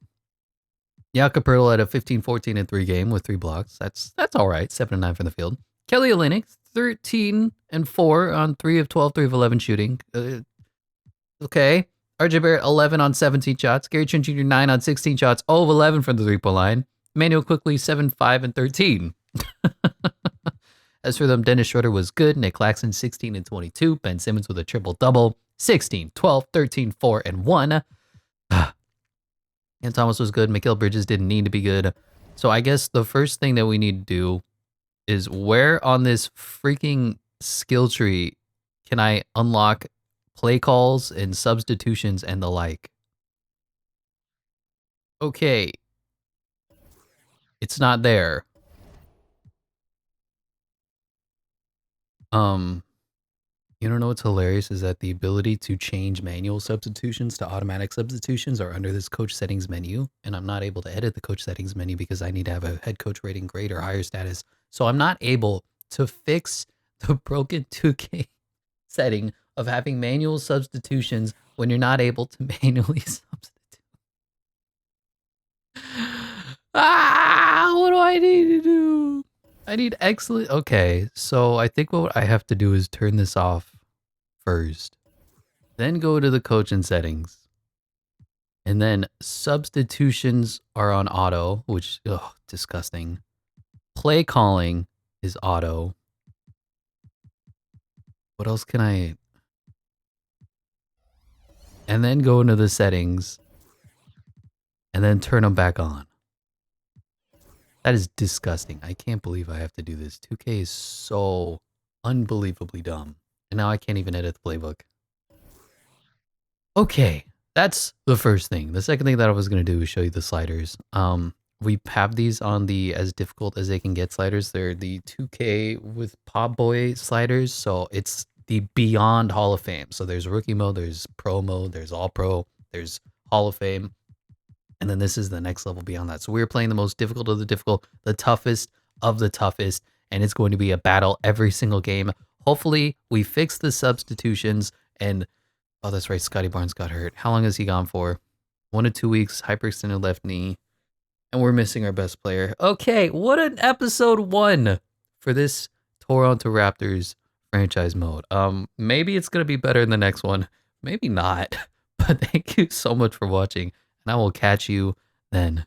Jakob Poeltl had a 15-14 and 3 game with 3 blocks. That's all right. 7 and 9 from the field. Kelly Olynyk 13 and 4 on 3 of 12, 3 of 11 shooting. Okay. RJ Barrett 11 on 17 shots. Gary Trent Jr. 9 on 16 shots. 0 of 11 from the 3-point line. Emmanuel Quickly 7, 5 and 13. As for them, Dennis Schroeder was good. Nick Claxton 16 and 22. Ben Simmons with a triple-double. 16, 12, 13, 4 and 1. And Thomas was good. Mikal Bridges didn't need to be good. So I guess the first thing that we need to do is where on this freaking skill tree can I unlock play calls and substitutions and the like? Okay. It's not there. You don't know what's hilarious is that the ability to change manual substitutions to automatic substitutions are under this coach settings menu, and I'm not able to edit the coach settings menu because I need to have a head coach rating grade or higher status. So I'm not able to fix the broken 2K setting of having manual substitutions when you're not able to manually substitute. What do I need to do? I need excellent. Okay, so I think what I have to do is turn this off first, then go to the coaching settings, and then substitutions are on auto, which disgusting. Play calling is auto. What else can I? And then go into the settings, and then turn them back on. That is disgusting. I can't believe I have to do this. 2K is so unbelievably dumb. And now I can't even edit the playbook. Okay, that's the first thing. The second thing that I was going to do is show you the sliders. We have these on the as difficult as they can get sliders. They're the 2K with Pop Boy sliders. So it's the Beyond Hall of Fame. So there's rookie mode, there's pro mode, there's all pro, there's Hall of Fame. And then this is the next level beyond that. So we're playing the most difficult of the difficult, the toughest of the toughest, and it's going to be a battle every single game. Hopefully, we fix the substitutions, and oh, that's right, Scotty Barnes got hurt. How long has he gone for? 1 to 2 weeks, hyperextended left knee, and we're missing our best player. Okay, what an episode 1 for this Toronto Raptors franchise mode. Maybe it's going to be better in the next one. Maybe not, but thank you so much for watching. And I will catch you then.